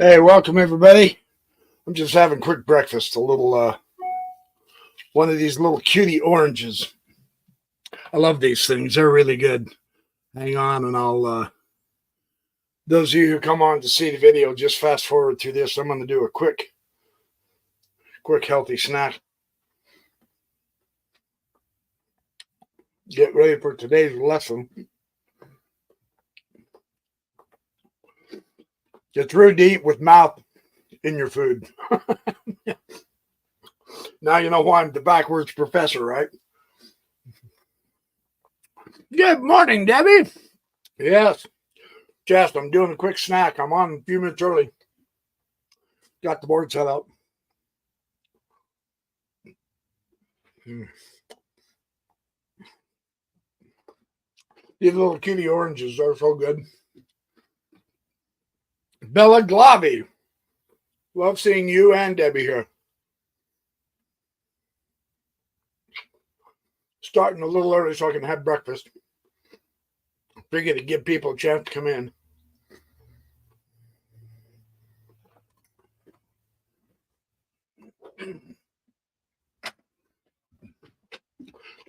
Hey, welcome everybody. I'm just having quick breakfast. A little, one of these little cutie oranges. I love these things. They're really good. Hang on, and I'll, those of you who come on to see the video, just fast forward through this. I'm going to do a quick healthy snack. Get ready for today's lesson. It's rude to eat with mouth in your food. Now you know why I'm the backwards professor, right? Good morning, Debbie. Yes. Just, I'm doing a quick snack. I'm on a few minutes early. Got the board set up. These little cutie oranges are so good. Bella Glavi. Love seeing you and Debbie here. Starting a little early so I can have breakfast. Figure to give people a chance to come in.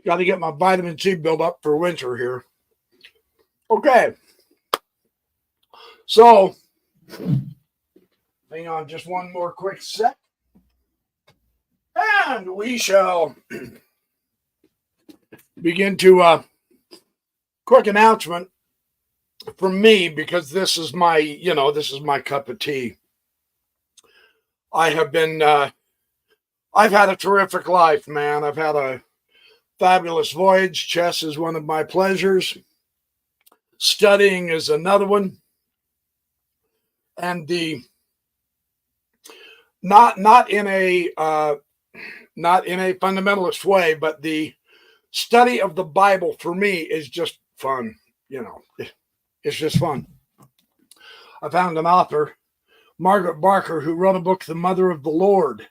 Got to get my vitamin C build up for winter here. Okay. So, hang on just one more quick sec. And we shall begin to quick announcement from me, because this is my, this is my cup of tea. I have been, I've had a terrific life, man. I've had a fabulous voyage. Chess is one of my pleasures. Studying is another one. And the, not in a fundamentalist way, but the study of the Bible for me is just fun. It's just fun. I found an author, Margaret Barker, who wrote a book, The Mother of the Lord,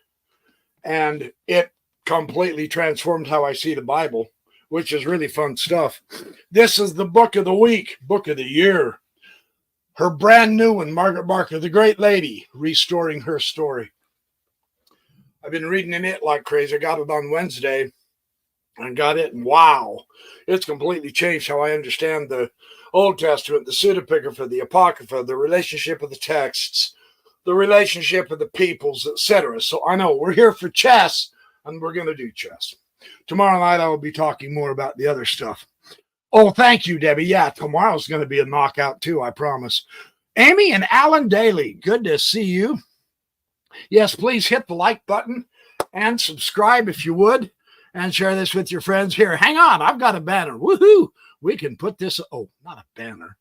and it completely transformed how I see the Bible, which is really fun stuff. This is the book of the week, book of the year. Her brand new one, Margaret Barker, The Great Lady, Restoring Her Story. I've been reading in it like crazy. I got it on Wednesday and got it, and wow, it's completely changed how I understand the Old Testament, the pseudepigrapha, the apocrypha, the relationship of the texts, the relationship of the peoples, etc. So I know we're here for chess, and we're going to do chess. Tomorrow night I will be talking more about the other stuff. Oh, thank you, Debbie. Yeah, tomorrow's going to be a knockout too, I promise. Amy and Alan Daly, good to see you. Yes, please hit the like button and subscribe if you would, and share this with your friends. Here, hang on, I've got a banner. Woohoo! We can put this, oh, not a banner.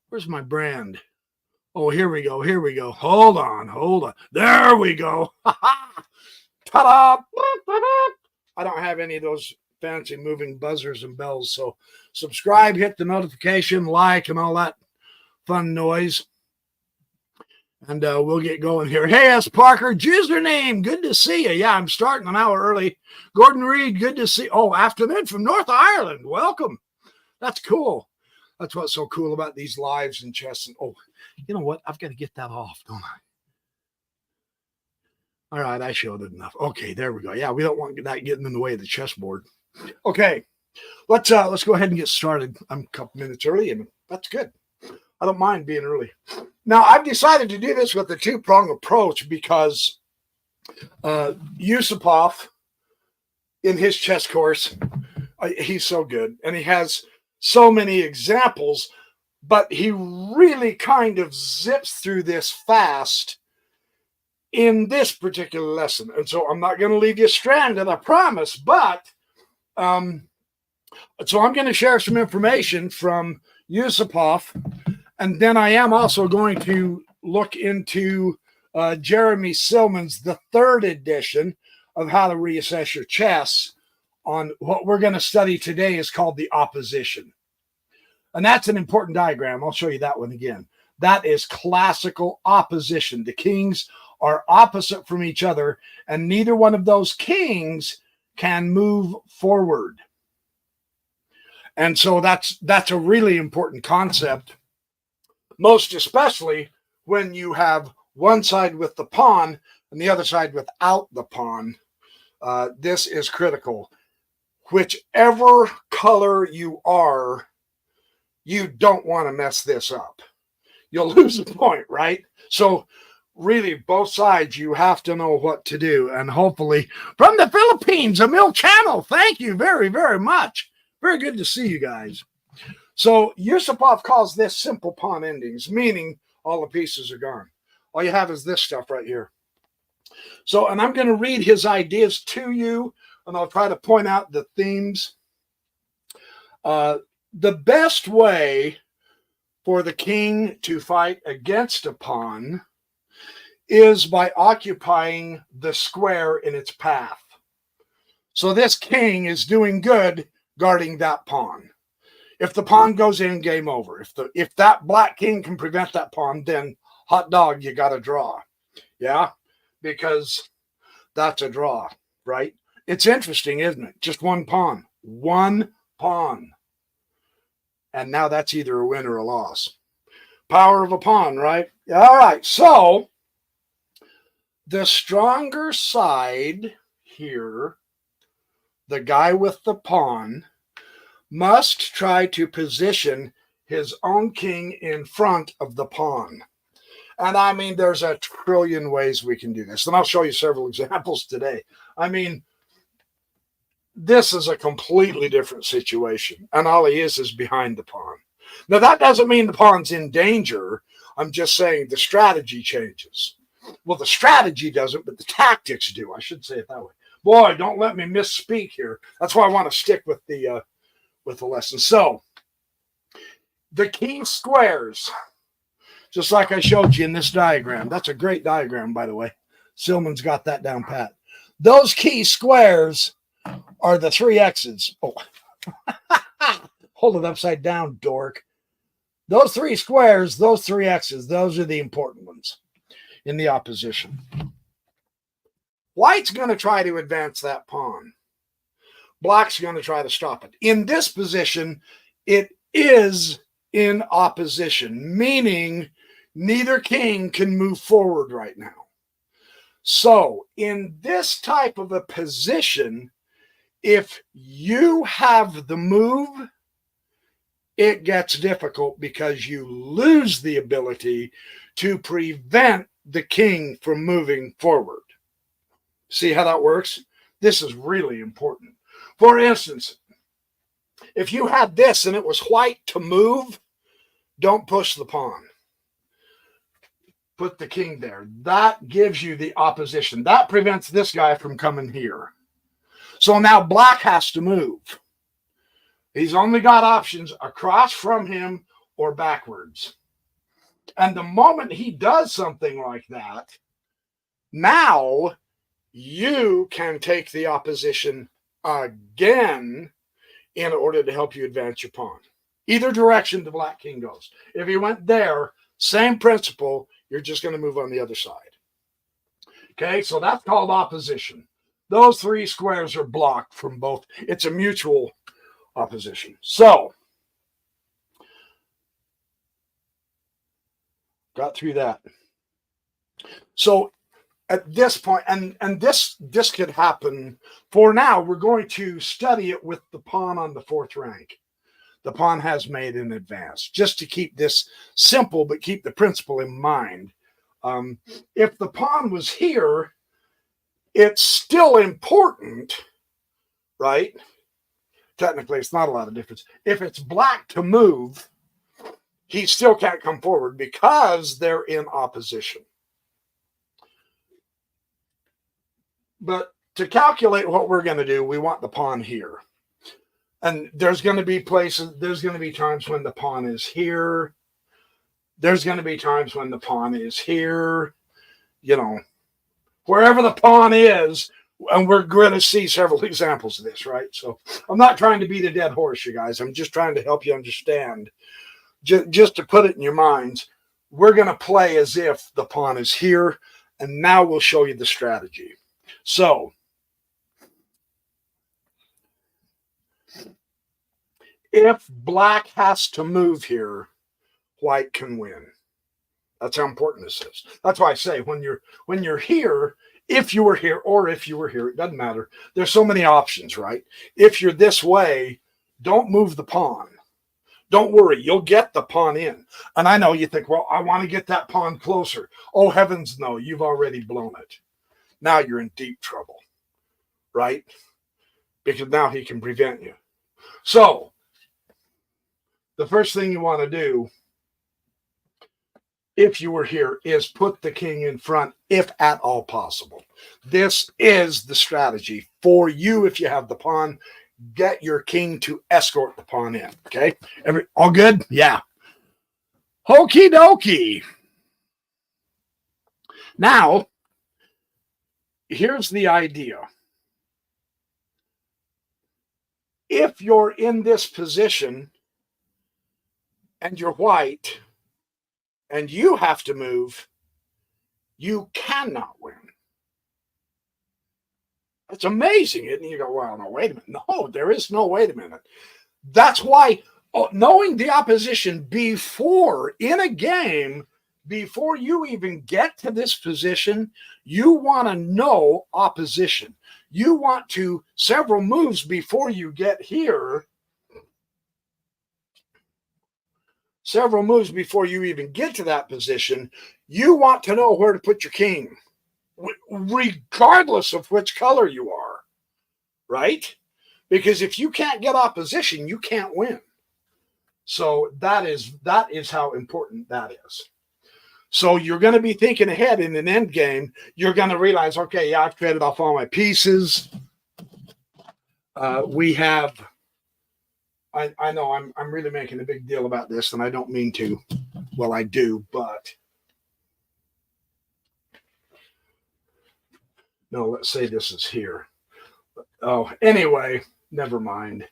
Where's my brand? Oh, here we go, here we go. Hold on. There we go. Ta-da! I don't have any of those fancy moving buzzers and bells, so subscribe, hit the notification, like, and all that fun noise. And we'll get going here. Hey, S. Parker, username, good to see you. Yeah, I'm starting an hour early. Gordon Reed, good to see you. Oh, afternoon from North Ireland. Welcome. That's cool. That's what's so cool about these lives and chess. And oh, you know what? I've got to get that off, don't I? All right, I showed it enough. Okay, there we go. Yeah, we don't want that getting in the way of the chessboard. Okay, let's go ahead and get started. I'm a couple minutes early, and that's good. I don't mind being early. Now, I've decided to do this with a two-prong approach because Yusupov, in his chess course, he's so good, and he has so many examples, but he really kind of zips through this fast in this particular lesson. And so I'm not going to leave you stranded, I promise, but so I'm going to share some information from Yusupov, and then I am also going to look into Jeremy Silman's, the third edition of How to Reassess Your Chess. On what we're going to study today is called the opposition. And that's an important diagram. I'll show you that one again. That is classical opposition. The kings are opposite from each other, and neither one of those kings can move forward. And so that's a really important concept, most especially when you have one side with the pawn and the other side without the pawn. This is critical. Whichever color you are, you don't want to mess this up. You'll lose a point, right? So really, both sides, you have to know what to do. And hopefully, from the Philippines, Emil Channel, thank you very, very much. Very good to see you guys. So Yusupov calls this simple pawn endings, meaning all the pieces are gone. All you have is this stuff right here. So, and I'm going to read his ideas to you, and I'll try to point out the themes. The best way for the king to fight against a pawn is by occupying the square in its path. So this king is doing good guarding that pawn. If the pawn goes in, game over. If that black king can prevent that pawn, then hot dog, you got to draw. Yeah, because that's a draw, right? It's interesting, isn't it? Just one pawn. One pawn. And now that's either a win or a loss. Power of a pawn, right? All right, so the stronger side here, the guy with the pawn, must try to position his own king in front of the pawn. And I mean, there's a trillion ways we can do this. And I'll show you several examples today. I mean, this is a completely different situation. And all he is behind the pawn. Now, that doesn't mean the pawn's in danger. I'm just saying the strategy changes. Well, the strategy doesn't, but the tactics do. I should say it that way. Boy, don't let me misspeak here. That's why I want to stick with the lesson. So, the key squares, just like I showed you in this diagram. That's a great diagram, by the way. Silman's got that down pat. Those key squares are the 3 X's. Oh, hold it upside down, dork. Those 3 squares, those 3 X's, those are the important ones in the opposition. White's going to try to advance that pawn. Black's going to try to stop it. In this position, it is in opposition, meaning neither king can move forward right now. So in this type of a position, if you have the move, it gets difficult because you lose the ability to prevent the king from moving forward. See how that works? This is really important. For instance, if you had this and it was white to move, don't push the pawn. Put the king there. That gives you the opposition. That prevents this guy from coming here. So now black has to move. He's only got options across from him or backwards. And the moment he does something like that, now you can take the opposition again in order to help you advance your pawn. Either direction the black king goes. If he went there, same principle, you're just going to move on the other side. Okay, so that's called opposition. Those 3 squares are blocked from both. It's a mutual opposition. So, got through that. So, at this point, and this could happen. For now, we're going to study it with the pawn on the 4th rank. The pawn has made in advance, just to keep this simple, but keep the principle in mind. If the pawn was here, it's still important, right? Technically, it's not a lot of difference. If it's black to move, he still can't come forward because they're in opposition. But to calculate what we're going to do, we want the pawn here. And there's going to be places, there's going to be times when the pawn is here. There's going to be times when the pawn is here. You know, wherever the pawn is, and we're going to see several examples of this, right? So I'm not trying to beat a dead horse, you guys. I'm just trying to help you understand. Just to put it in your minds, we're going to play as if the pawn is here, and now we'll show you the strategy. So, if black has to move here, white can win. That's how important this is. That's why I say when you're here, if you were here or if you were here, it doesn't matter. There's so many options, right? If you're this way, don't move the pawn. Don't worry, you'll get the pawn in. And I know you think, well, I want to get that pawn closer. Oh, heavens no, you've already blown it. Now you're in deep trouble, right? Because now he can prevent you. So the first thing you want to do, if you were here, is put the king in front, if at all possible. This is the strategy for you. If you have the pawn, get your king to escort the pawn in. Okay, all good? Yeah. Okie dokie. Now, here's the idea. If you're in this position and you're white, and you have to move, you cannot win. It's amazing, isn't it? You go, well, no, wait a minute. No, there is no wait a minute. That's why knowing the opposition before, in a game, before you even get to this position, you want to know opposition. You want to, several moves before you get here, several moves before you even get to that position, you want to know where to put your king, regardless of which color you are, right? Because if you can't get opposition, you can't win. So that is how important that is. So you're going to be thinking ahead in an end game. You're going to realize, okay, yeah, I've traded off all my pieces. We have... I know I'm really making a big deal about this, and I don't mean to. Well, I do, but no, let's say this is here. Oh, anyway, never mind.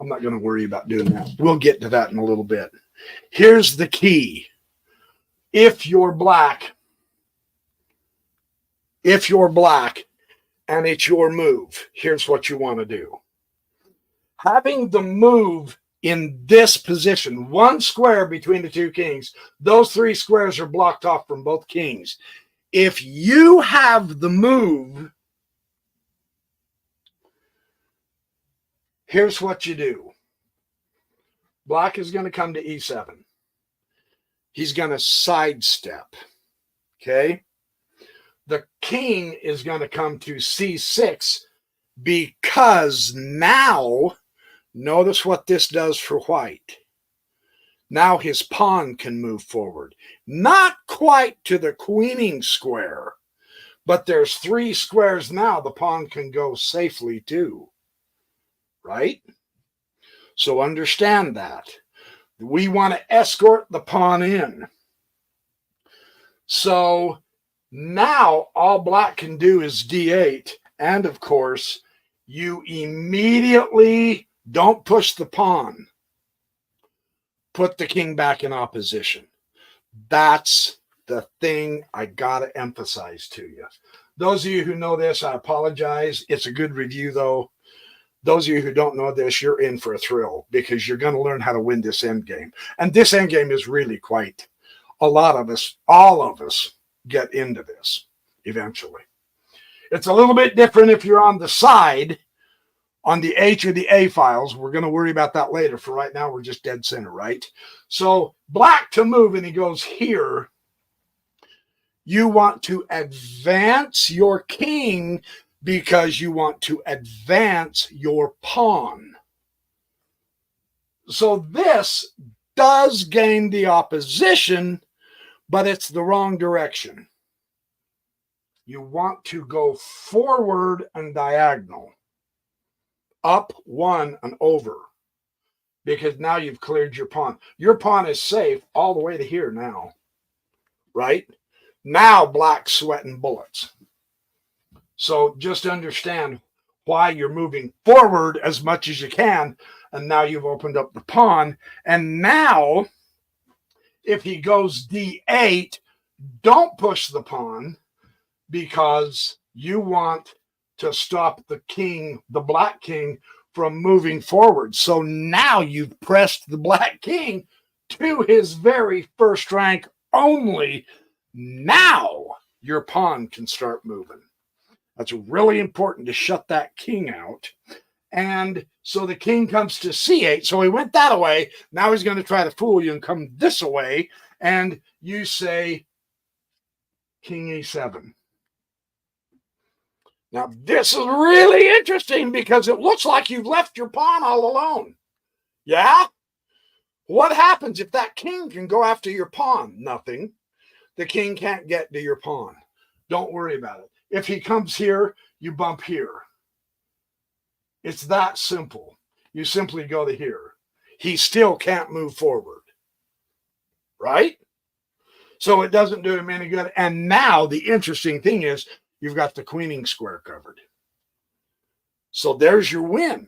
I'm not going to worry about doing that. We'll get to that in a little bit. Here's the key. If you're black and it's your move, here's what you want to do. Having the move in this position, one square between the two kings, those three squares are blocked off from both kings. If you have the move, here's what you do. Black is going to come to E7. He's going to sidestep. Okay? The king is going to come to C6 because now, notice what this does for white. Now his pawn can move forward. Not quite to the queening square, but there's three squares now the pawn can go safely to. Right? So understand that. We want to escort the pawn in. So now all black can do is D8. And of course, you immediately don't push the pawn. Put the king back in opposition. That's the thing I got to emphasize to you. Those of you who know this, I apologize. It's a good review, though. Those of you who don't know this, you're in for a thrill because you're going to learn how to win this end game. And this end game is really quite, a lot of us, all of us get into this eventually. It's a little bit different if you're on the side, on the H or the A files. We're going to worry about that later. For right now, we're just dead center, right? So black to move, and he goes here. You want to advance your king because you want to advance your pawn. So this does gain the opposition, but it's the wrong direction. You want to go forward and diagonal. Up, one, and over. Because now you've cleared your pawn. Your pawn is safe all the way to here now. Right? Now black's sweating bullets. So just understand why you're moving forward as much as you can. And now you've opened up the pawn. And now, if he goes D8, don't push the pawn because you want to stop the king, the black king, from moving forward. So now you've pressed the black king to his very first rank only now your pawn can start moving. That's really important to shut that king out. And so the king comes to c8. So he went that way. Now he's going to try to fool you and come this way. And you say king e7. Now, this is really interesting because it looks like you've left your pawn all alone. Yeah? What happens if that king can go after your pawn? Nothing. The king can't get to your pawn. Don't worry about it. If he comes here, you bump here. It's that simple. You simply go to here. He still can't move forward. Right? So it doesn't do him any good. And now the interesting thing is you've got the queening square covered. So there's your win.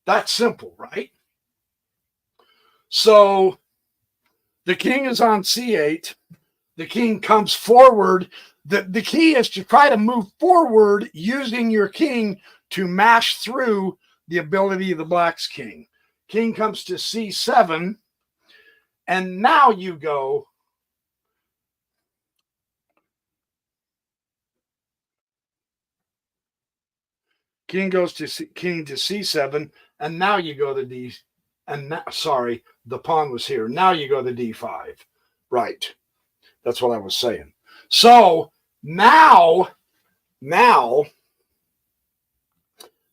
That's simple, right? So the king is on c8. The king comes forward. The key is to try to move forward using your king to mash through the ability of the black's king. King comes to c7. And now you go king goes to king to c7, and now you go to d. And now, sorry, the pawn was here. Now you go to d5. Right. That's what I was saying. So now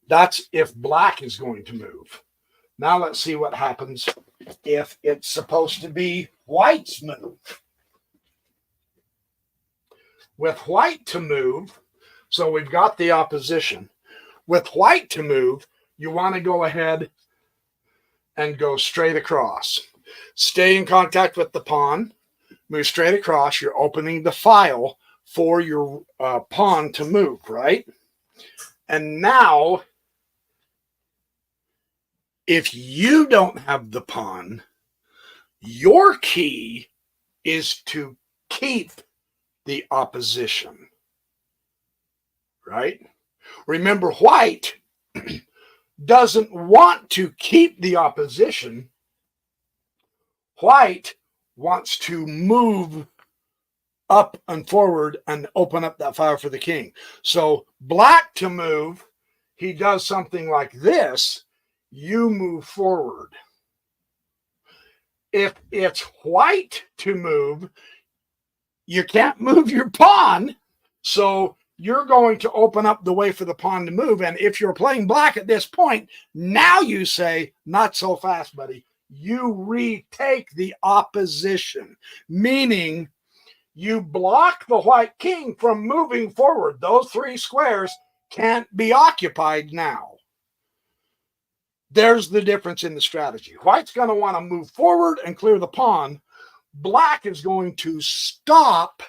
that's if black is going to move. Now let's see what happens if it's supposed to be white's move. With white to move, so we've got the opposition. With white to move, you want to go ahead and go straight across. Stay in contact with the pawn. Move straight across. You're opening the file for your pawn to move, right? And now, if you don't have the pawn, your key is to keep the opposition, right? Remember, white doesn't want to keep the opposition. White wants to move up and forward and open up that fire for the king. So black to move, he does something like this. You move forward. If it's white to move, you can't move your pawn. So you're going to open up the way for the pawn to move. And if you're playing black at this point, now you say, not so fast, buddy. You retake the opposition, meaning you block the white king from moving forward. Those three squares can't be occupied now. There's the difference in the strategy. White's going to want to move forward and clear the pawn. Black is going to stop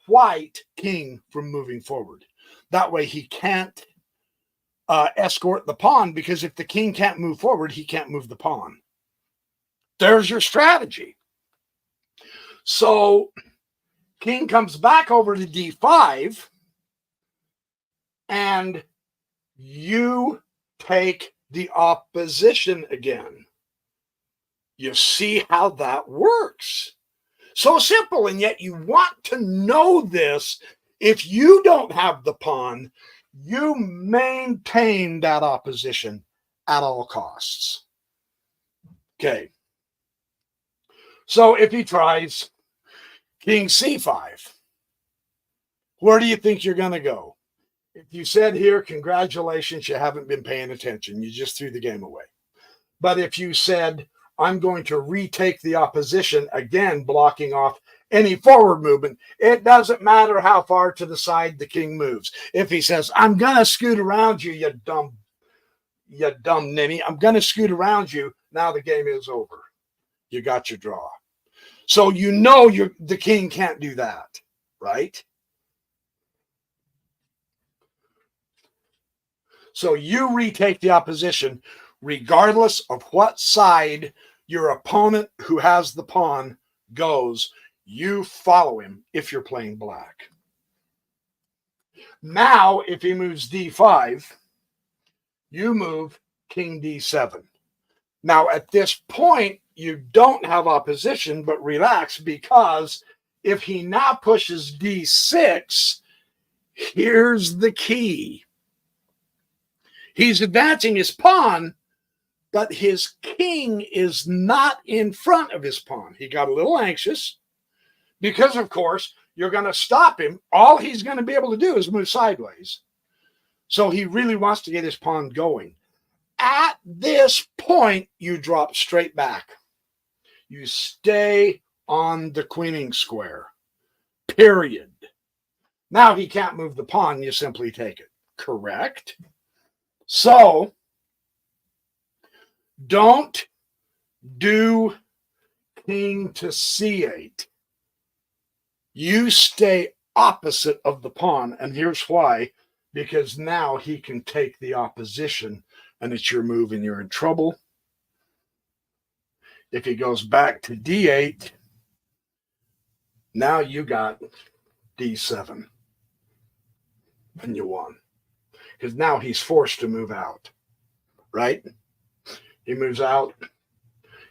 white king from moving forward. That way he can't escort the pawn, because if the king can't move forward, he can't move the pawn. There's your strategy. So king comes back over to d5, and you take the opposition again. You see how that works? So simple, and yet you want to know this. If you don't have the pawn, you maintain that opposition at all costs. Okay. So if he tries king c5, where do you think you're going to go? If you said here, congratulations, you haven't been paying attention. You just threw the game away. But if you said, I'm going to retake the opposition, again, blocking off any forward movement, it doesn't matter how far to the side the king moves. If he says, I'm going to scoot around you, you dumb ninny, I'm going to scoot around you, now the game is over. You got your draw. So you know the king can't do that, right? So you retake the opposition regardless of what side your opponent who has the pawn goes. You follow him if you're playing black. Now, if he moves d5, you move king d7. Now, at this point, you don't have opposition, but relax, because If he now pushes d6, here's the key. He's advancing his pawn, but his king is not in front of his pawn. He got a little anxious because, of course, you're going to stop him. All he's going to be able to do is move sideways. So he really wants to get his pawn going. At this point, you drop straight back. You stay on the queening square, period. Now he can't move the pawn. You simply take it. Correct? So, don't do king to c8. You stay opposite of the pawn, and here's why. Because now he can take the opposition, and it's your move, and you're in trouble. If he goes back to d8, now you got d7, and you won. Because now he's forced to move out, right? He moves out,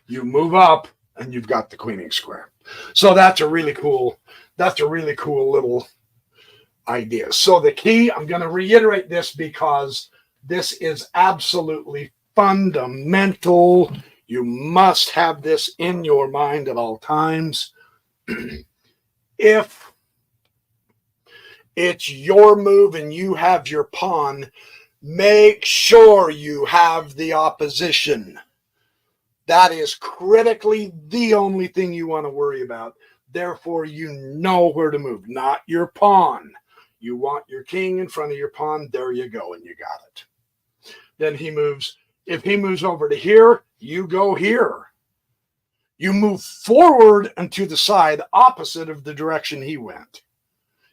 you move up, and you've got the queening square. So that's a really cool little idea. So the key, I'm going to reiterate this because this is absolutely fundamental. You must have this in your mind at all times. If it's your move and you have your pawn, make sure you have the opposition. That is critically the only thing you want to worry about. Therefore, you know where to move, not your pawn. You want your king in front of your pawn. There you go, and you got it. Then he moves. If he moves over to here, you go here. You move forward and to the side opposite of the direction he went.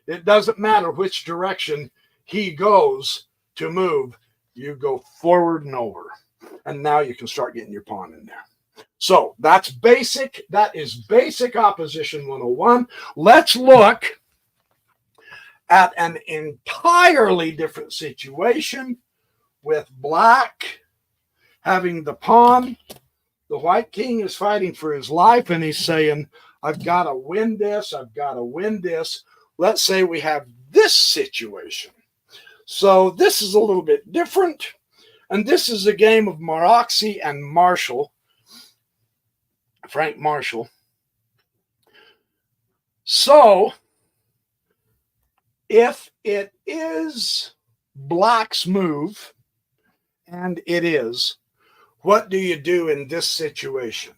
It doesn't matter which direction he goes to move. You go forward and over. And now you can start getting your pawn in there. So that's basic. That is basic opposition 101. Let's look at an entirely different situation with black having the pawn. The white king is fighting for his life, and he's saying, I've got to win this. I've got to win this. Let's say we have this situation. So this is a little bit different. And this is a game of Maroczy and Marshall, Frank Marshall. So if it is black's move, and it is, what do you do in this situation?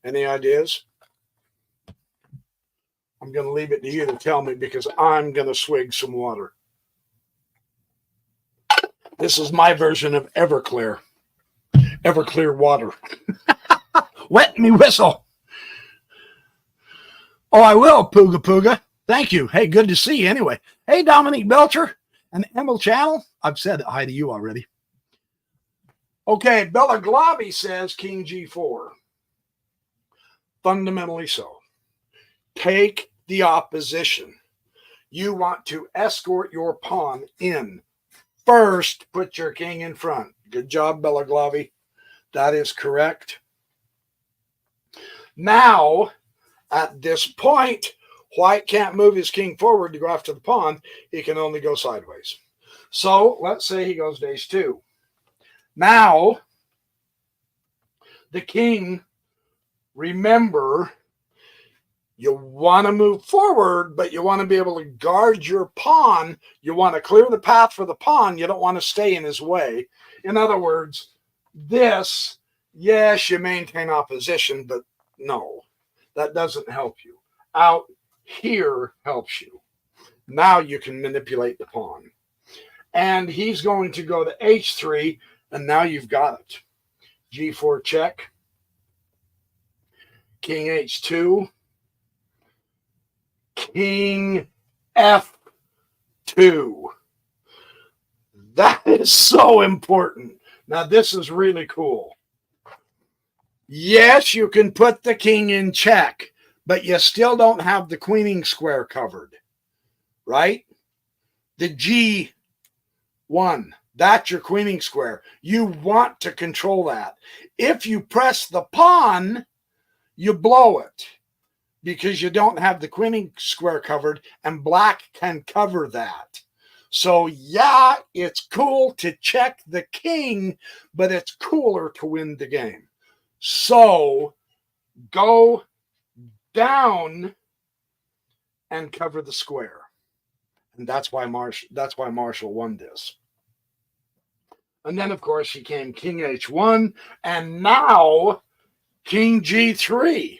Any ideas? I'm going to leave it to you to tell me because I'm going to swig some water. This is my version of Everclear. Everclear water. Wet me whistle. Oh, I will, Pooga Pooga. Thank you. Hey, good to see you anyway. Hey, Dominique Belcher and Emil Channel. I've said hi to you already. Okay, Belaglavi says King G4. Fundamentally so. Take the opposition. You want to escort your pawn in. First, put your king in front. Good job, Belaglavi. That is correct. Now, at this point, white can't move his king forward to go after the pawn. He can only go sideways. So let's say he goes to ace2. Now, the king, remember, you want to move forward, but you want to be able to guard your pawn. You want to clear the path for the pawn. You don't want to stay in his way. In other words, this, yes, you maintain opposition, but no, that doesn't help you. Out here helps you. Now you can manipulate the pawn. And he's going to go to h3, and now you've got it. g4 check. King h2. King f2. That is so important. Now, this is really cool. Yes, you can put the king in check, but you still don't have the queening square covered, right? The G1, that's your queening square. You want to control that. If you press the pawn, you blow it. because you don't have the queen square covered, and black can cover that. So yeah, it's cool to check the king, but it's cooler to win the game. So go down and cover the square. And that's why Marshall won this. And then, of course, he came king h1, and now king g3,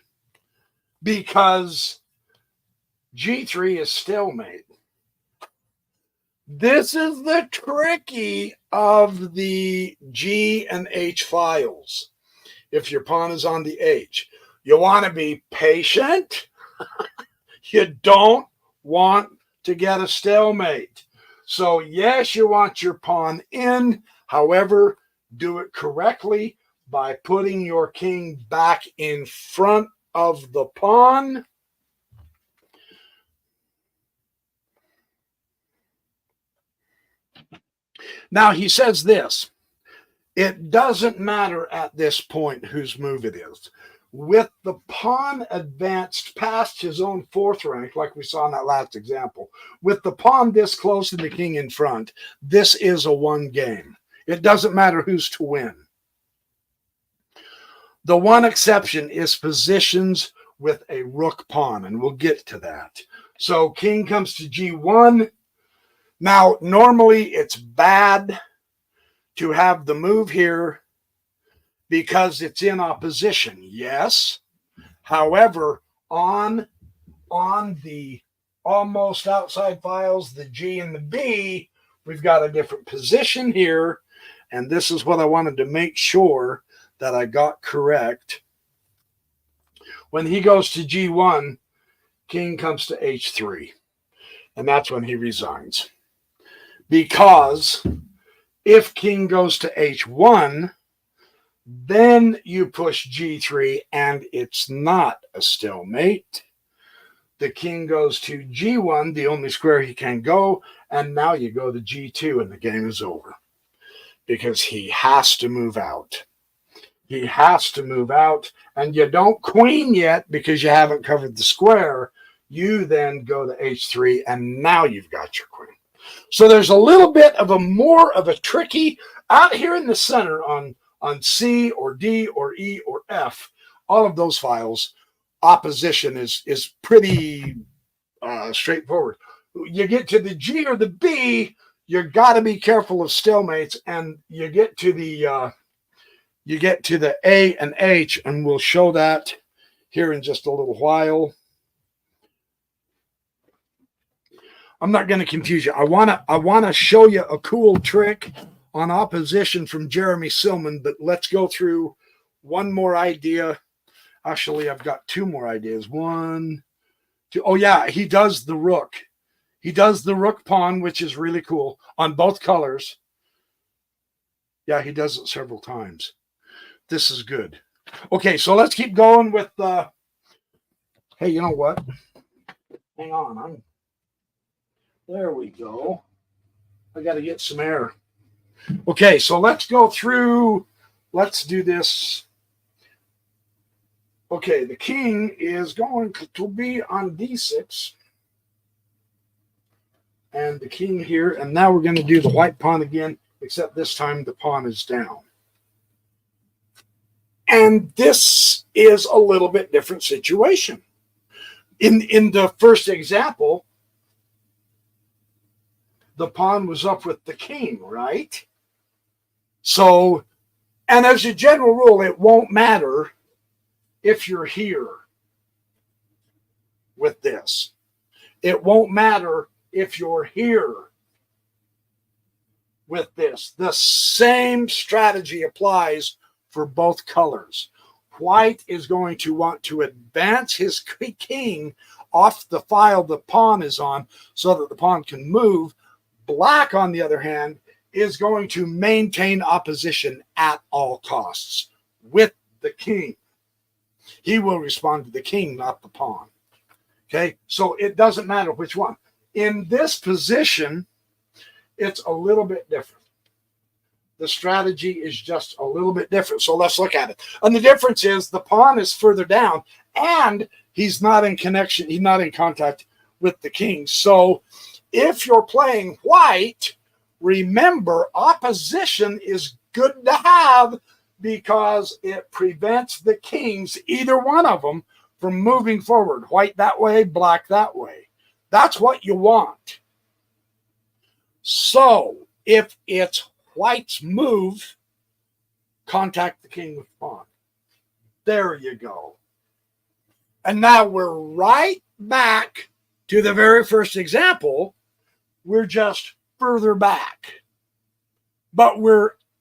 because g3 is stalemate. This is the tricky of the G and H files. If your pawn is on the H, you want to be patient. You don't want to get a stalemate. So yes, you want your pawn in. However, do it correctly by putting your king back in front of the pawn. Now he says this: it doesn't matter at this point whose move it is. With the pawn advanced past his own fourth rank, like we saw in that last example, with the pawn this close and the king in front, this is a one game. It doesn't matter who's to win. The one exception is positions with a rook pawn, and we'll get to that. So king comes to g1. Now, normally it's bad to have the move here because it's in opposition. Yes. However, on the almost outside files, the G and the B, we've got a different position here. And this is what I wanted to make sure that I got correct. When he goes to G1, king comes to H3. And that's when he resigns. Because if king goes to H1, then you push G3 and it's not a stalemate. The king goes to G1, the only square he can go, and now you go to G2 and the game is over. Because he has to move out. He has to move out, and you don't queen yet because you haven't covered the square. You then go to H3, and now you've got your queen. So there's a little bit of a more of a tricky, out here in the center on C or D or E or F, all of those files, opposition is pretty straightforward. You get to the G or the B, you got to be careful of stalemates, and you get to the A and H, and we'll show that here in just a little while. I'm not going to confuse you. I want to show you a cool trick on opposition from Jeremy Silman, but let's go through one more idea. Actually, I've got two more ideas. One, two. Oh yeah, he does the rook. He does the rook pawn, which is really cool on both colors. Yeah, he does it several times. This is good. Okay, so let's keep going with hey, you know what? Hang on. There we go. I got to get some air. Okay, so let's go through. Let's do this. Okay, the king is going to be on D6. And the king here. And now we're going to do the white pawn again, except this time the pawn is down. And this is a little bit different situation. In the first example, the pawn was up with the king, right? So, and as a general rule, it won't matter if you're here with this. It won't matter if you're here with this. The same strategy applies for both colors. White is going to want to advance his king off the file the pawn is on so that the pawn can move. Black, on the other hand, is going to maintain opposition at all costs with the king. He will respond to the king, not the pawn. Okay, so it doesn't matter which one. In this position, it's a little bit different. The strategy is just a little bit different. So let's look at it. And the difference is the pawn is further down and he's not in connection, he's not in contact with the king. So if you're playing white, remember opposition is good to have because it prevents the kings, either one of them, from moving forward. White that way, black that way. That's what you want. So if it's white's move, contact the king with pawn. There you go. And now we're right back to the very first example. We're just further back. But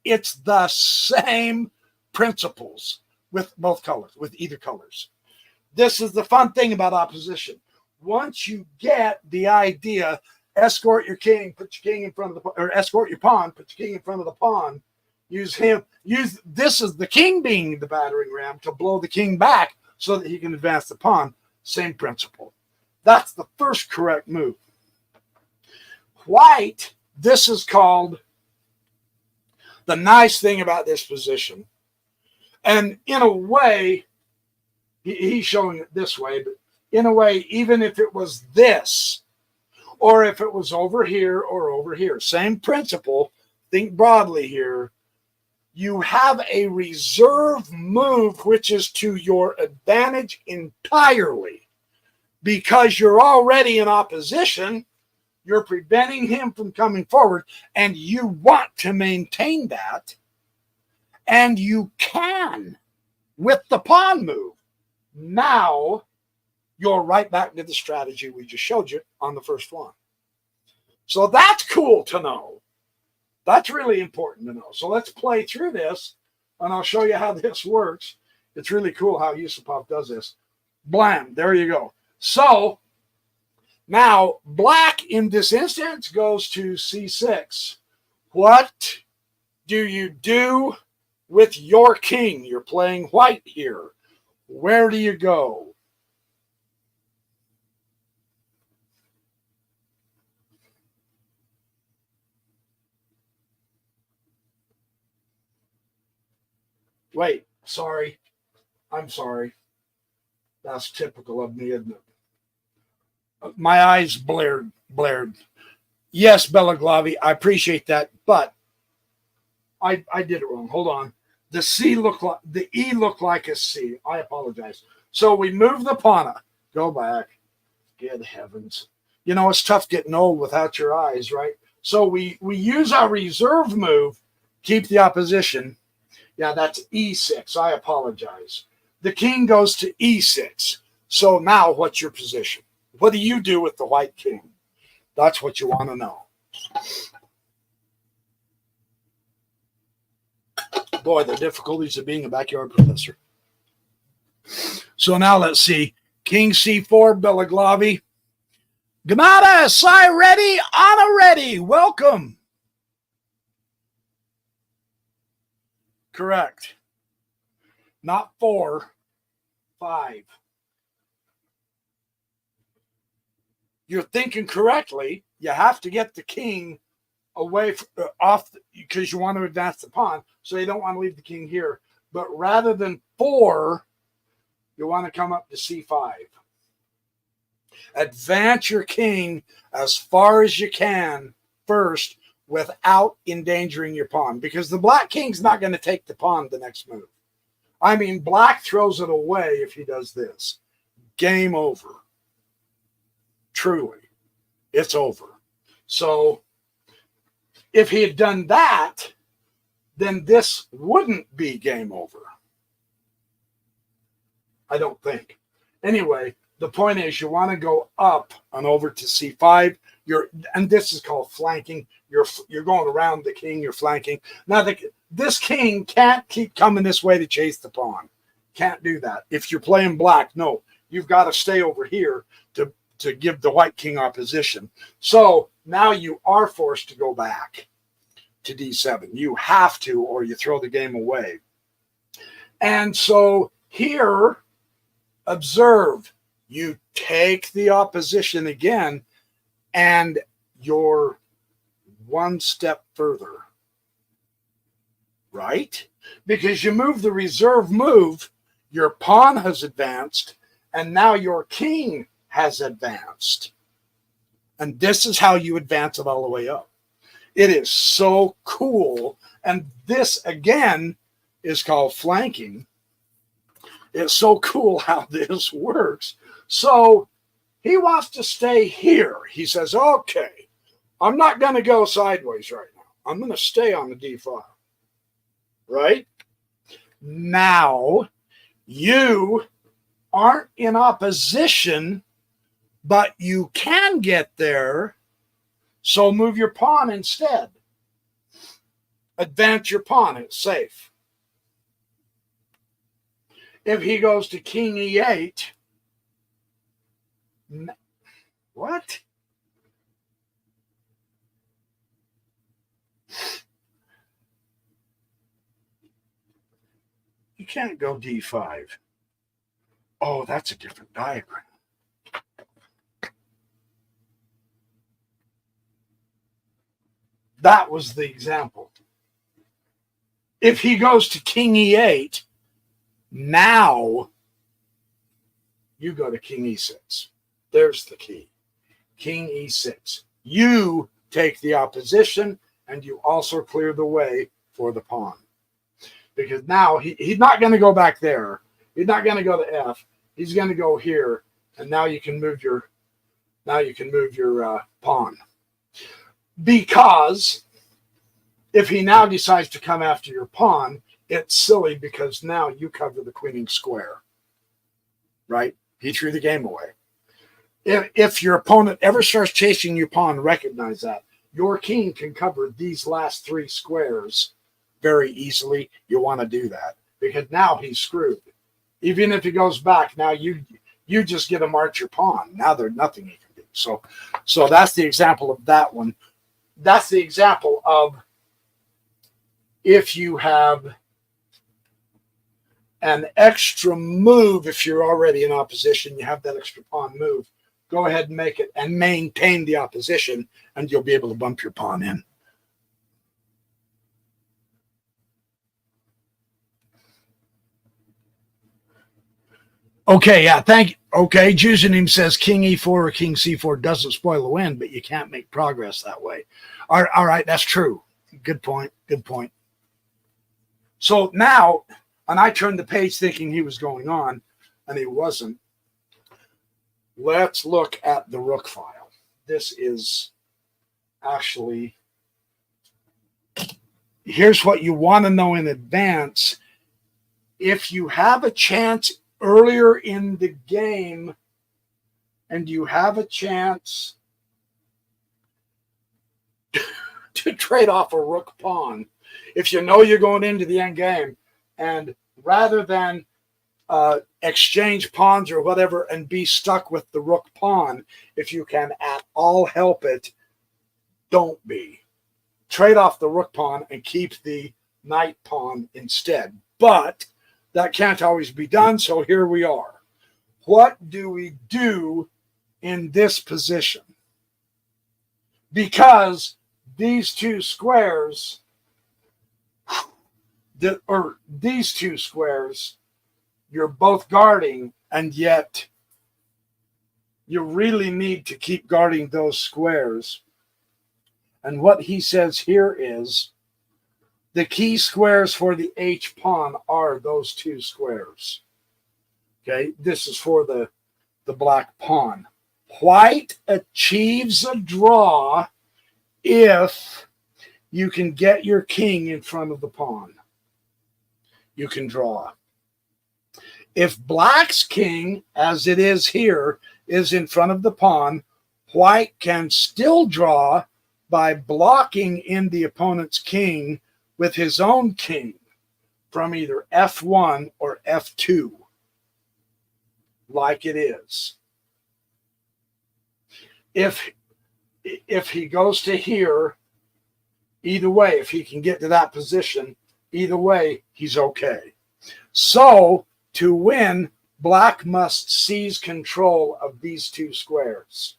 it's the same principles with both colors, with either colors. This is the fun thing about opposition. Once you get the idea, escort your king, put your king in front of the, or escort your pawn, put your king in front of the pawn, use this is the king being the battering ram to blow the king back so that he can advance the pawn. Same principle. That's the first correct move. White, this is called, the nice thing about this position, and in a way, he's showing it this way, but in a way, even if it was this, or if it was over here or over here, same principle, think broadly here, you have a reserve move which is to your advantage entirely because you're already in opposition. You're preventing him from coming forward, and you want to maintain that, and you can with the pawn move. Now you're right back to the strategy we just showed you on the first one. So that's cool to know. That's really important to know. So let's play through this, and I'll show you how this works. It's really cool how Yusupov does this. Blam, there you go. So now black in this instance goes to c6. What do you do with your king? You're playing white here. Where do you go? Wait, sorry. I'm sorry. That's typical of me, isn't it? My eyes blared. Yes, Bella Glavi, I appreciate that, but I did it wrong. Hold on. The C looked like the E looked like a C. I apologize. So we move the pawn. Go back. Good heavens. You know, it's tough getting old without your eyes, right? So we use our reserve move, keep the opposition. Yeah, that's E6. I apologize. The king goes to E6. So now what's your position? What do you do with the white king? That's what you want to know. Boy, the difficulties of being a backyard professor. So now let's see. King C4, Belaglavi. Gamada, Sai ready, Anna ready. Welcome. Correct. Not 4, 5. You're thinking correctly. You have to get the king away off because you want to advance the pawn, so you don't want to leave the king here. But rather than 4, you want to come up to c5. Advance your king as far as you can first without endangering your pawn, because the black king's not going to take the pawn the next move. I mean, black throws it away if he does this. Game over. Truly, it's over. So if he had done that, then this wouldn't be game over. I don't think. Anyway, the point is you want to go up and over to c5. And this is called flanking. You're going around the king. You're flanking. Now this king can't keep coming this way to chase the pawn. Can't do that. If you're playing black, no, you've got to stay over here to give the white king opposition. So now you are forced to go back to d7. You have to, or you throw the game away. And so here, observe, you take the opposition again, and you're one step further, right? Because you move the reserve move, your pawn has advanced, And now your king has advanced. And this is how you advance it all the way up. It is so cool. And this, again, is called flanking. It's so cool how this works. So he wants to stay here. He says, okay, I'm not going to go sideways right now. I'm going to stay on the D file. Right? Now, you aren't in opposition, but you can get there. So move your pawn instead. Advance your pawn. It's safe. If he goes to king e8, what? You can't go d5. Oh, that's a different diagram. That was the example. If he goes to king e8, now you go to king e6. There's the key. King e6. You take the opposition, and you also clear the way for the pawn. Because now he's not going to go back there. He's not going to go to f. He's going to go here, and now you can move your pawn. Because if he now decides to come after your pawn, it's silly because now you cover the queening square. Right? He threw the game away. If your opponent ever starts chasing your pawn, recognize that. Your king can cover these last three squares very easily. You want to do that because now he's screwed. Even if he goes back, now you just get to march your pawn. Now there's nothing he can do. So that's the example of that one. That's the example of if you have an extra move, if you're already in opposition, you have that extra pawn move, go ahead and make it and maintain the opposition, and you'll be able to bump your pawn in. Okay, yeah, thank you. Okay, Juzanim says king e4 or king c4 doesn't spoil the win, but you can't make progress that way. All right, that's true. Good point. So now, and I turned the page thinking he was going on, and he wasn't. Let's look at the rook file. This is actually, here's what you want to know in advance. If you have a chance earlier in the game and you have a chance to trade off a rook pawn, if you know you're going into the end game, and rather than exchange pawns or whatever and be stuck with the rook pawn, if you can at all help it, don't be. Trade off the rook pawn and keep the knight pawn instead. But that can't always be done, so here we are. What do we do in this position? Because these two squares, you're both guarding, and yet you really need to keep guarding those squares. And what he says here is the key squares for the H pawn are those two squares. Okay, this is for the black pawn. White achieves a draw if you can get your king in front of the pawn. You can draw. If black's king, as it is here, is in front of the pawn, white can still draw by blocking in the opponent's king with his own king from either F1 or F2, like it is. If he goes to here, either way, if he can get to that position, either way, he's okay. So, to win, black must seize control of these two squares.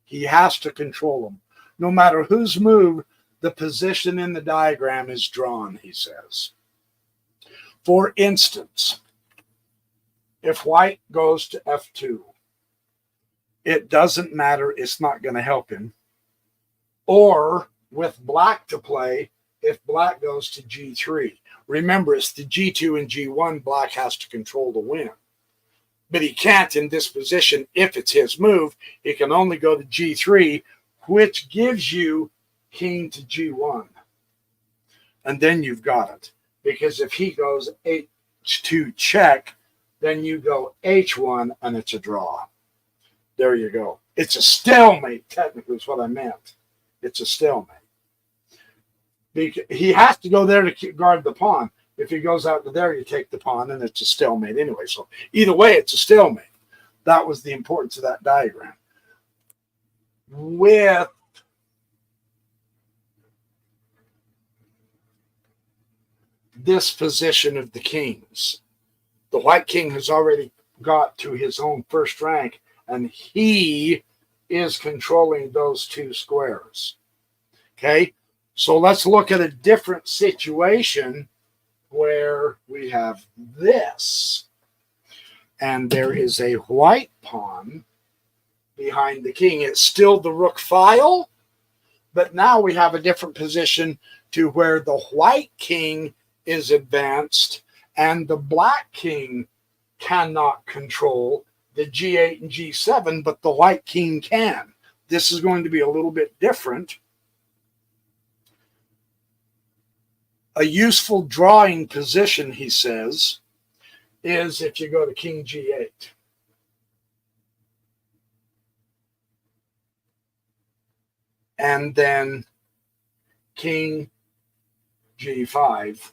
He has to control them. No matter whose move, the position in the diagram is drawn, he says. For instance, If white goes to f2, it doesn't matter. It's not going to help him. Or with black to play, if black goes to g3. Remember, it's the g2 and g1 black has to control to win. But he can't in this position if it's his move. He can only go to g3, which gives you king to g1. And then you've got it. Because if he goes h2 check, then you go h1 and it's a draw. There you go. It's a stalemate, technically, is what I meant. It's a stalemate. Because he has to go there to guard the pawn. If he goes out to there, you take the pawn, and it's a stalemate anyway. So either way, it's a stalemate. That was the importance of that diagram. With this position of the kings, the white king has already got to his own first rank, and he is controlling those two squares. Okay, so let's look at a different situation where we have this, and there is a white pawn behind the king. It's still the rook file, but now we have a different position to where the white king is advanced and the black king cannot control the g8 and g7, but the white king can. This is going to be a little bit different. A useful drawing position, he says, is if you go to king g8. And then king g5,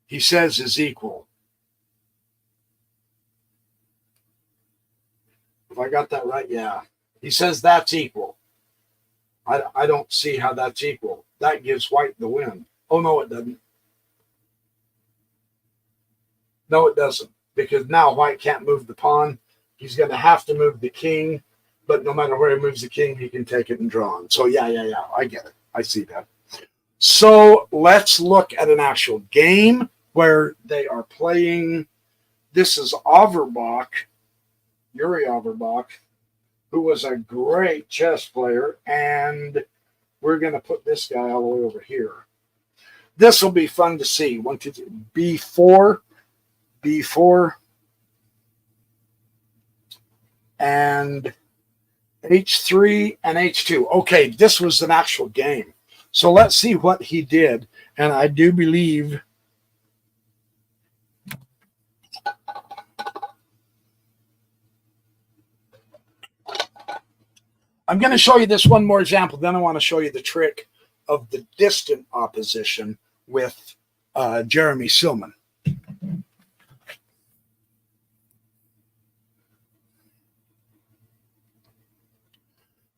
he says is equal. If I got that right, yeah. He says that's equal. I don't see how that's equal. That gives white the win. Oh, no, it doesn't. No, it doesn't. Because now white can't move the pawn. He's going to have to move the king. But no matter where he moves the king, he can take it and draw on. So, yeah. I get it. I see that. So let's look at an actual game where they are playing. This is Averbach, Yuri Averbach, who was a great chess player, and we're going to put this guy all the way over here. This will be fun to see. B4, and H3 and H2. Okay, this was an actual game. So let's see what he did, and I do believe I'm going to show you this one more example. Then I want to show you the trick of the distant opposition with Jeremy Silman.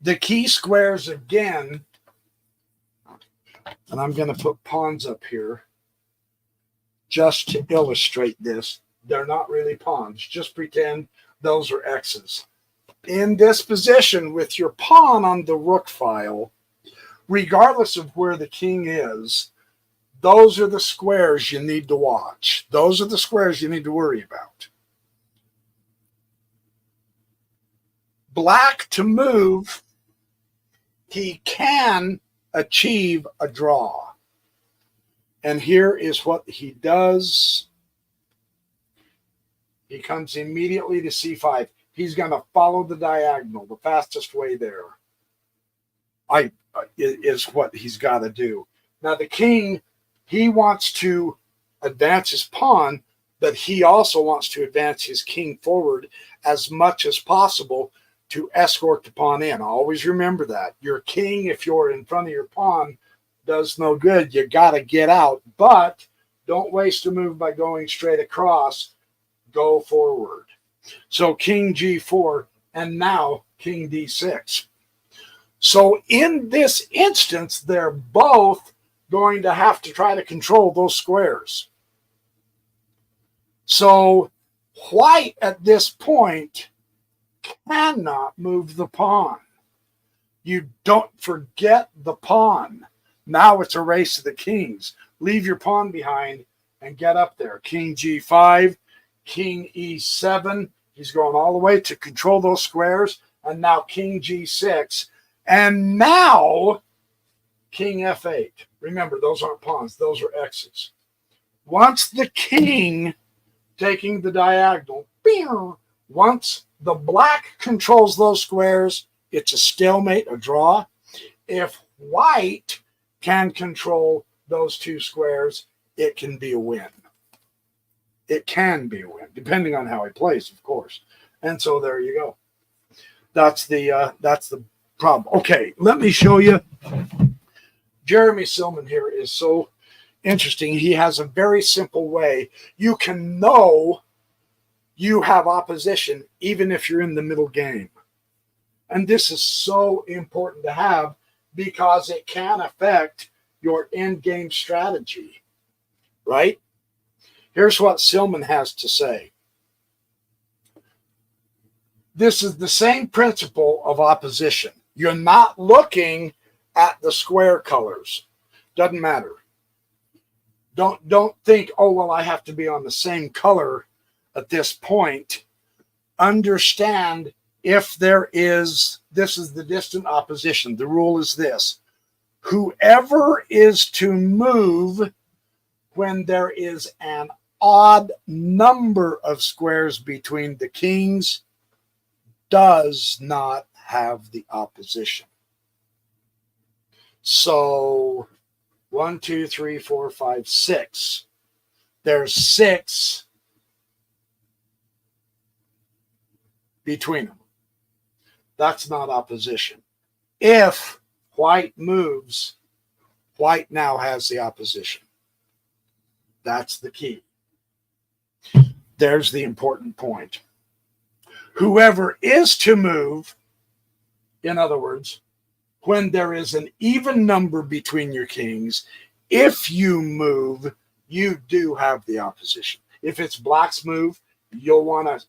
The key squares again, and I'm going to put pawns up here just to illustrate this. They're not really pawns. Just pretend those are X's. In this position with your pawn on the rook file, regardless of where the king is, those are the squares you need to watch. Those are the squares you need to worry about. Black to move, he can achieve a draw. And here is what he does. He comes immediately to c5. He's going to follow the diagonal, the fastest way there. Is what he's got to do. Now the king, he wants to advance his pawn, but he also wants to advance his king forward as much as possible to escort the pawn in. Always remember that. Your king, if you're in front of your pawn, does no good. You got to get out, but don't waste a move by going straight across. Go forward. So king g4, and now king d6. So in this instance, they're both going to have to try to control those squares. So white at this point cannot move the pawn. You don't forget the pawn. Now it's a race to the kings. Leave your pawn behind and get up there. King g5. king e7. He's going all the way to control those squares. And now king g6. And now king f8. Remember, those aren't pawns. Those are x's. Once the king taking the diagonal, once the black controls those squares, it's a stalemate, a draw. If white can control those two squares, it can be a win. It can be a win, depending on how he plays, of course. And so there you go. That's the problem. Okay, let me show you. Jeremy Silman here is so interesting. He has a very simple way. You can know you have opposition even if you're in the middle game. And this is so important to have because it can affect your end game strategy, right? Here's what Silman has to say. This is the same principle of opposition. You're not looking at the square colors. Doesn't matter. Don't think, oh, well, I have to be on the same color at this point. Understand if there is, this is the distant opposition. The rule is this. Whoever is to move when there is an odd number of squares between the kings does not have the opposition. So 1, 2, 3, 4, 5, 6. There's 6 between them. That's not opposition. If white moves, white now has the opposition. That's the key. There's the important point. Whoever is to move, in other words, when there is an even number between your kings, if you move, you do have the opposition. If it's black's move, you'll want to,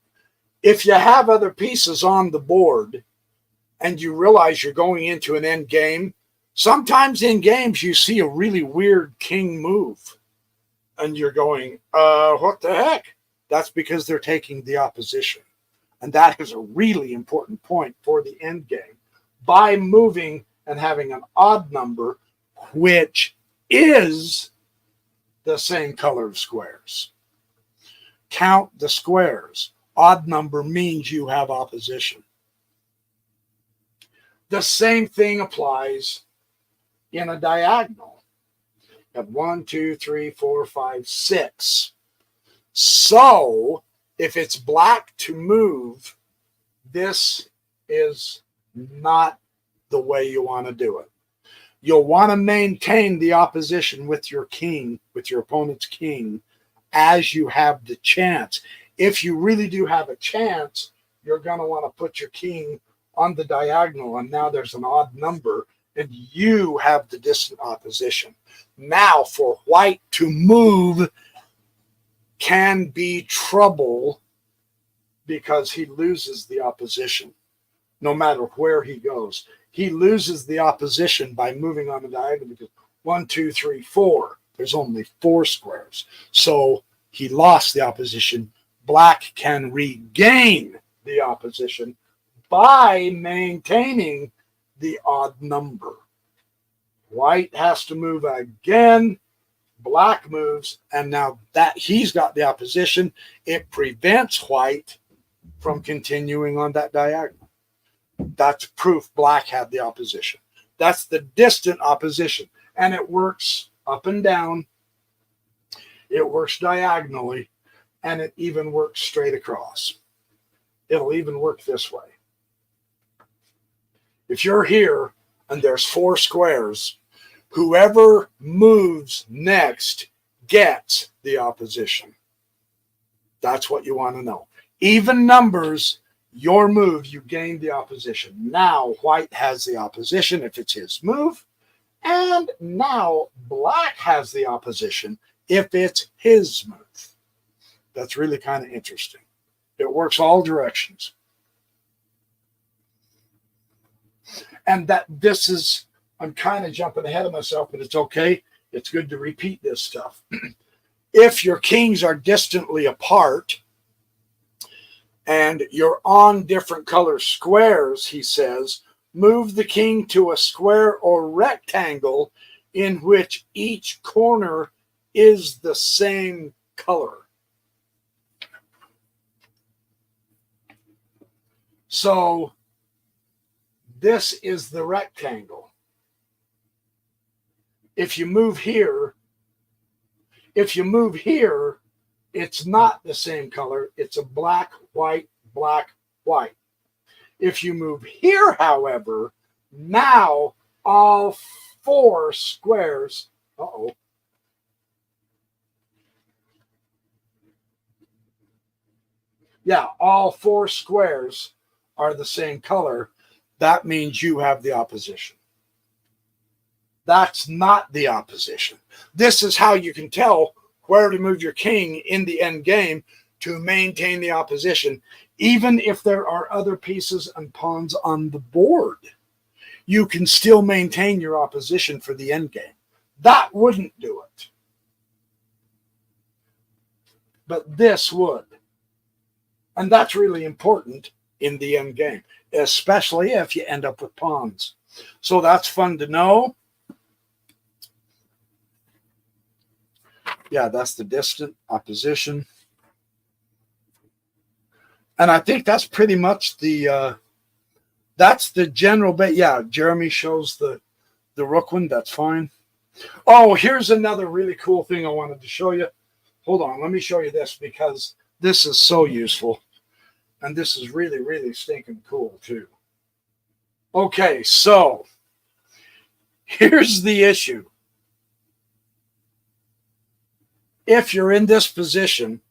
if you have other pieces on the board and you realize you're going into an end game, sometimes in games you see a really weird king move and you're going, what the heck? That's because they're taking the opposition. And that is a really important point for the end game. By moving and having an odd number, which is the same color of squares. Count the squares. Odd number means you have opposition. The same thing applies in a diagonal. You have 1, 2, 3, 4, 5, 6. So if it's black to move, this is not the way you want to do it. You'll want to maintain the opposition with your king, with your opponent's king, as you have the chance. If you really do have a chance, you're going to want to put your king on the diagonal, and now there's an odd number, and you have the distant opposition. Now, for white to move can be trouble because he loses the opposition no matter where he goes. He loses the opposition by moving on the diagonal because 1, 2, 3, 4. There's only 4 squares. So he lost the opposition. Black can regain the opposition by maintaining the odd number. White has to move again. Black moves, and now that he's got the opposition, it prevents white from continuing on that diagonal. That's proof black had the opposition. That's the distant opposition, and it works up and down. It works diagonally, and it even works straight across. It'll even work this way. If you're here and there's 4 squares, whoever moves next gets the opposition. That's what you want to know. Even numbers, your move, you gain the opposition. Now white has the opposition if it's his move. And now black has the opposition if it's his move. That's really kind of interesting. It works all directions. And that this is, I'm kind of jumping ahead of myself, but it's okay. It's good to repeat this stuff. If your kings are distantly apart, and you're on different color squares, he says, move the king to a square or rectangle in which each corner is the same color. So this is the rectangle. If you move here, it's not the same color. It's a black, white, black, white. If you move here, however, now all four squares, yeah, all four squares are the same color. That means you have the opposition. That's not the opposition. This is how you can tell where to move your king in the end game to maintain the opposition, even if there are other pieces and pawns on the board. You can still maintain your opposition for the end game. That wouldn't do it. But this would. And that's really important in the end game, especially if you end up with pawns. So that's fun to know. Yeah, that's the distant opposition. And I think that's pretty much that's the general bit. Yeah, Jeremy shows the rook one. That's fine. Oh, here's another really cool thing I wanted to show you. Hold on, let me show you this because this is so useful. And this is really, really stinking cool too. Okay, so here's the issue. If you're in this position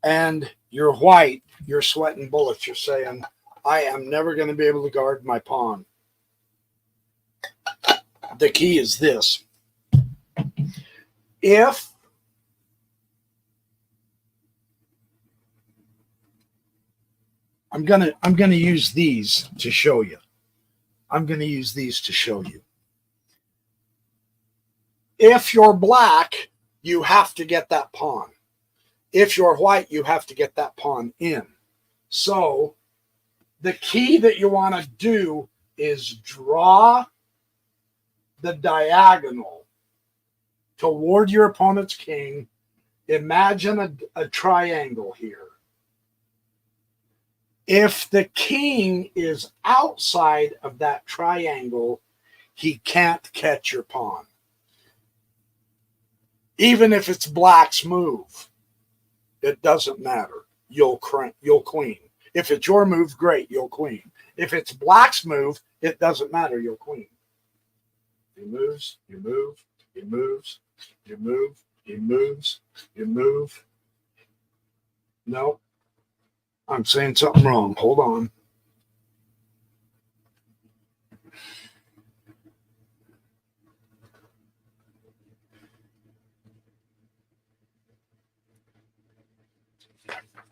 and you're white, you're sweating bullets. You're saying, I am never going to be able to guard my pawn. The key is this. If I'm gonna use these to show you. If you're black, you have to get that pawn. If you're white, you have to get that pawn in. So the key that you want to do is draw the diagonal toward your opponent's king. Imagine a triangle here. If the king is outside of that triangle, he can't catch your pawn. Even if it's black's move, it doesn't matter. You'll queen. If it's your move, great, you'll queen. If it's black's move, it doesn't matter, you'll queen. He moves, you move, he moves, you move, he moves, you move. No, I'm saying something wrong. Hold on.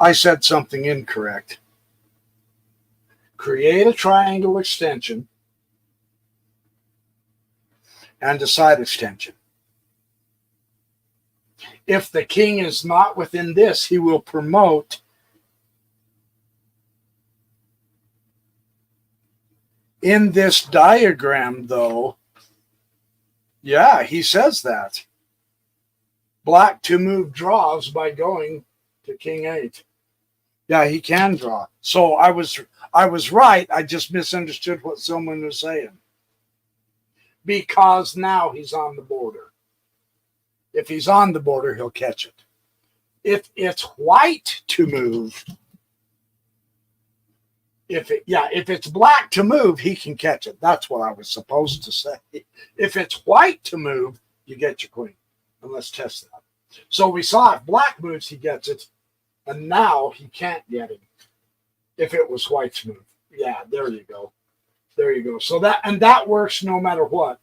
I said something incorrect. Create a triangle extension and a side extension. If the king is not within this, he will promote in this diagram, though. Yeah, he says that. Black to move draws by going to king 8. Yeah, he can draw. So I was right. I just misunderstood what someone was saying. Because now he's on the border. If he's on the border, he'll catch it. If it's white to move, if it's black to move, he can catch it. That's what I was supposed to say. If it's white to move, you get your queen. And let's test that. So we saw if black moves, he gets it. And now he can't get him if it was white's move. Yeah, there you go. There you go. So that works no matter what.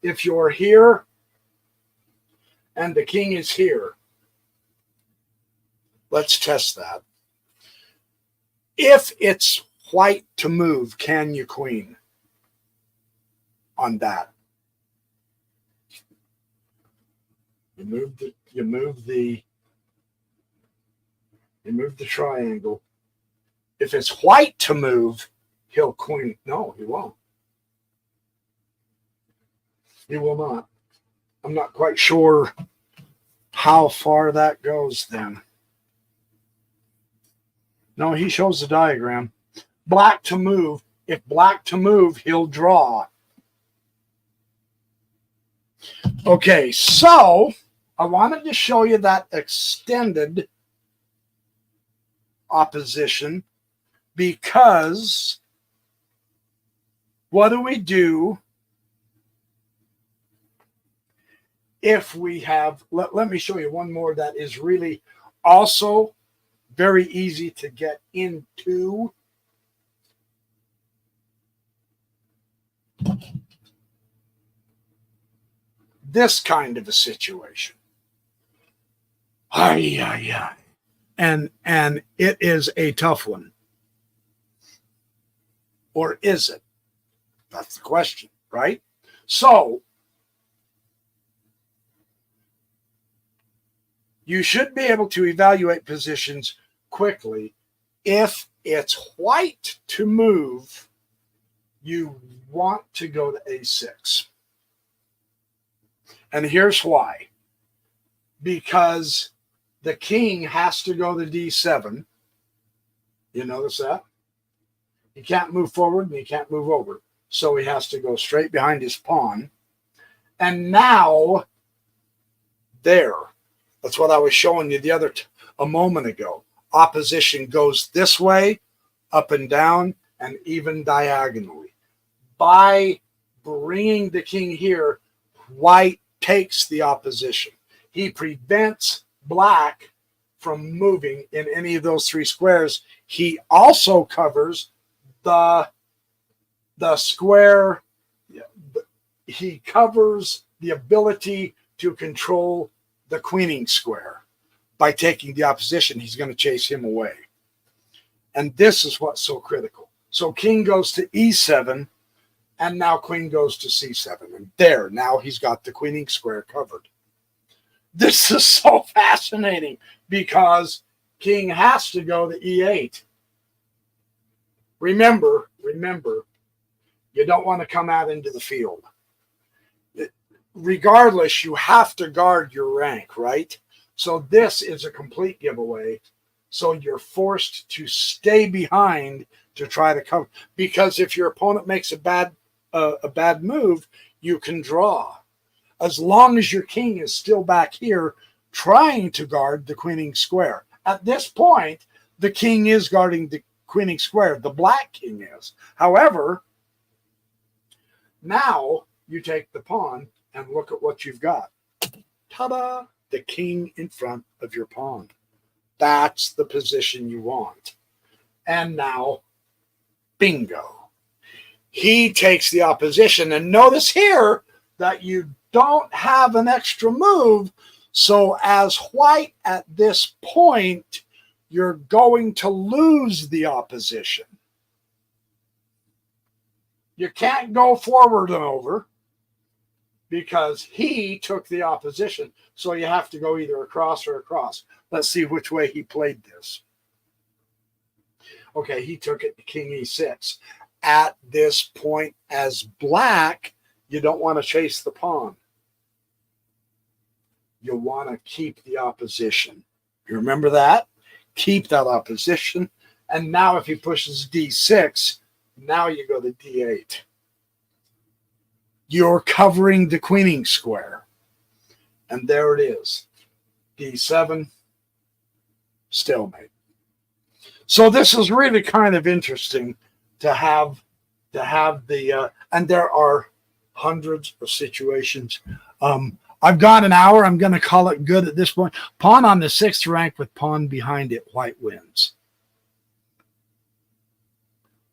If you're here and the king is here, let's test that. If it's white to move, can you queen on that? You move the He moved the triangle. If it's white to move, he'll queen. No, he won't. He will not. I'm not quite sure how far that goes then. No, he shows the diagram. Black to move. If black to move, he'll draw. Okay, so I wanted to show you that extended opposition because what do we do if we have, let me show you one more that is really also very easy to get into. This kind of a situation. And it is a tough one. Or is it? That's the question, right? So you should be able to evaluate positions quickly. If it's white to move, you want to go to A6. And here's why. Because the king has to go to D7. You notice that? He can't move forward and he can't move over. So he has to go straight behind his pawn. And now, there. That's what I was showing you a moment ago. Opposition goes this way, up and down, and even diagonally. By bringing the king here, white takes the opposition. He prevents black from moving in any of those three squares. He also covers the square. He covers the ability to control the queening square. By taking the opposition, he's going to chase him away. And this is what's so critical. So king goes to E7, and now queen goes to C7. And there, now he's got the queening square covered. This is so fascinating because king has to go to E8. Remember, you don't want to come out into the field. Regardless, you have to guard your rank, right? So this is a complete giveaway. So you're forced to stay behind to try to cover. Because if your opponent makes a bad move, you can draw. As long as your king is still back here trying to guard the queening square. At this point, the king is guarding the queening square. The black king is. However, now you take the pawn and look at what you've got. Ta-da! The king in front of your pawn. That's the position you want. And now, bingo. He takes the opposition. And notice here that you don't have an extra move. So as white at this point, you're going to lose the opposition. You can't go forward and over because he took the opposition. So you have to go either across or across. Let's see which way he played this. Okay, he took it to king E6. At this point, as black, you don't want to chase the pawn. You want to keep the opposition. You remember that? Keep that opposition. And now if he pushes D6, now you go to D8. You're covering the queening square. And there it is. D7, stalemate. So this is really kind of interesting to have the, and there are hundreds of situations. I've got an hour. I'm going to call it good at this point. Pawn on the 6th rank with pawn behind it, white wins.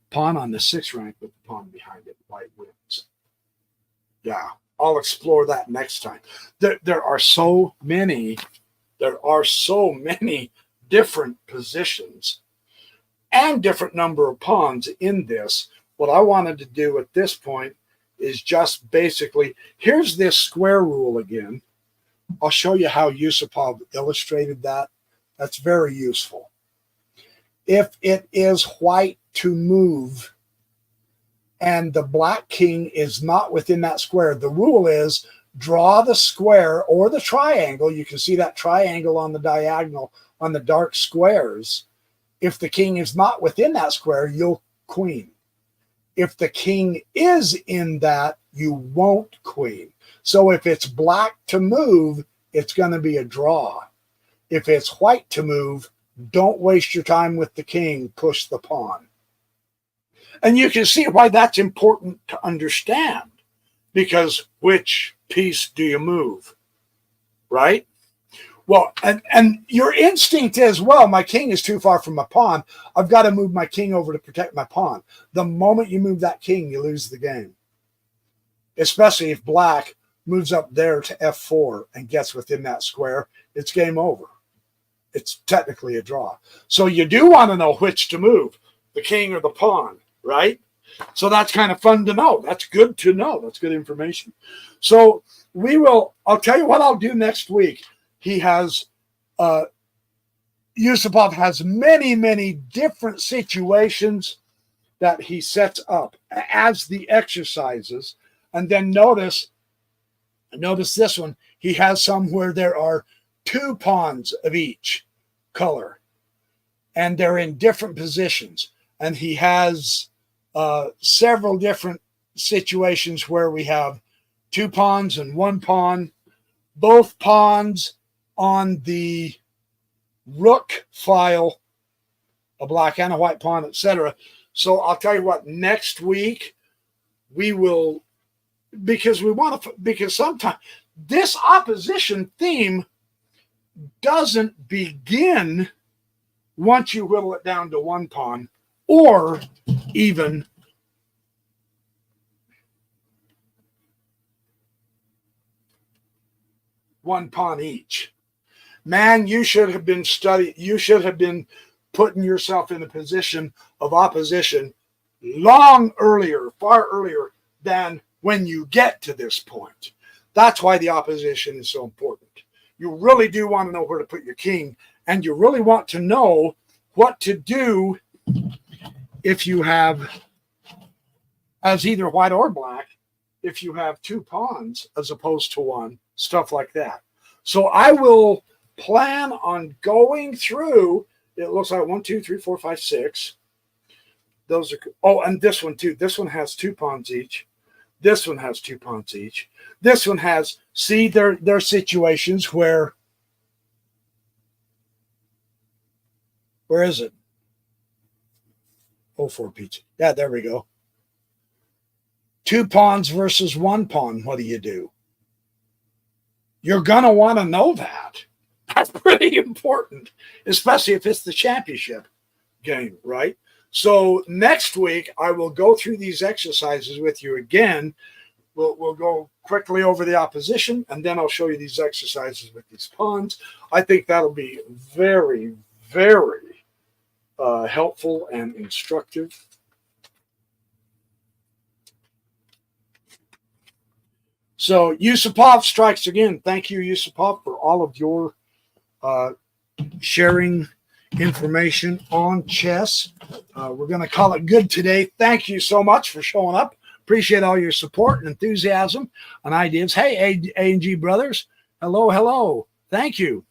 Pawn on the 6th rank with the pawn behind it, white wins. Yeah, I'll explore that next time. There are so many different positions and different number of pawns in this. What I wanted to do at this point is just basically, here's this square rule again. I'll show you how Yusupov illustrated that. That's very useful. If it is white to move and the black king is not within that square, the rule is draw the square or the triangle. You can see that triangle on the diagonal on the dark squares. If the king is not within that square, you'll queen. If the king is in that, you won't queen. So if it's black to move, it's going to be a draw. If it's white to move, don't waste your time with the king, push the pawn. And you can see why that's important to understand, because which piece do you move, right? Well, and your instinct is, well, my king is too far from my pawn. I've got to move my king over to protect my pawn. The moment you move that king, you lose the game. Especially if black moves up there to f4 and gets within that square, it's game over. It's technically a draw. So you do want to know which to move, the king or the pawn, right? So that's kind of fun to know. That's good to know. That's good information. So I'll tell you what I'll do next week. He has, Yusupov has many, many different situations that he sets up as the exercises. And then notice this one. He has some where there are 2 pawns of each color, and they're in different positions. And he has several different situations where we have 2 pawns and 1 pawn, both pawns on the rook file, a black and a white pawn, etc. So I'll tell you what, next week we will, because sometimes this opposition theme doesn't begin once you whittle it down to 1 pawn or even one pawn each. Man, you should have been studying. You should have been putting yourself in a position of opposition long earlier, far earlier than when you get to this point. That's why the opposition is so important. You really do want to know where to put your king, and you really want to know what to do if you have, as either white or black, if you have 2 pawns as opposed to 1, stuff like that. So I will plan on going through, it looks like 1, 2, 3, 4, 5, 6. Those are, oh, and this one too. This one has 2 pawns each. This one has 2 pawns each. This one has, see, there are situations where is it? Oh, 4 pizza. Yeah, there we go. 2 pawns versus 1 pawn. What do you do? You're going to want to know that. That's pretty important, especially if it's the championship game, right? So next week, I will go through these exercises with you again. We'll go quickly over the opposition, and then I'll show you these exercises with these pawns. I think that'll be very, very helpful and instructive. So Yusupov strikes again. Thank you, Yusupov, for all of your sharing information on chess. We're going to call it good today. Thank you so much for showing up. Appreciate all your support and enthusiasm and ideas. Hey, A&G brothers. Hello, hello. Thank you.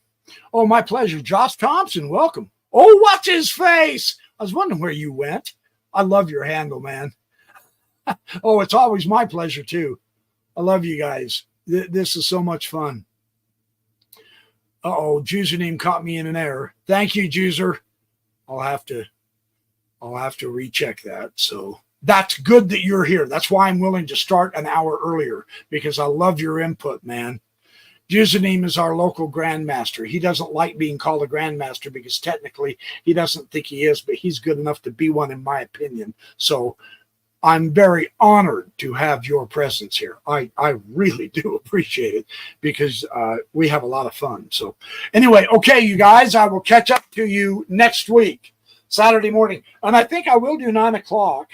Oh, my pleasure. Josh Thompson, welcome. Oh, watch his face. I was wondering where you went. I love your handle, man. Oh, it's always my pleasure, too. I love you guys. This is so much fun. Uh-oh, username caught me in an error. Thank you, user. I'll have to recheck that. So that's good that you're here. That's why I'm willing to start an hour earlier, because I love your input, man. Username is our local grandmaster. He doesn't like being called a grandmaster because technically he doesn't think he is, but he's good enough to be one, in my opinion. So I'm very honored to have your presence here. I really do appreciate it, because we have a lot of fun. So anyway, okay, you guys, I will catch up to you next week, Saturday morning. And I think I will do 9 o'clock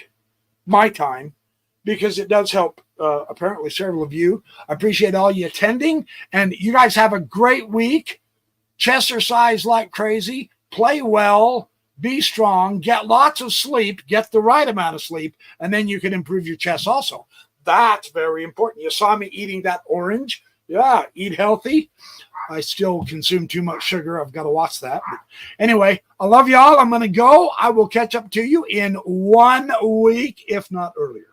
my time, because it does help apparently several of you. I appreciate all you attending, and you guys have a great week. Chessercise like crazy. Play well. be strong, get lots of sleep, get the right amount of sleep, and then you can improve your chest also. That's very important. You saw me eating that orange. Yeah, eat healthy. I still consume too much sugar. I've got to watch that. But anyway, I love y'all. I'm going to go. I will catch up to you in 1 week, if not earlier.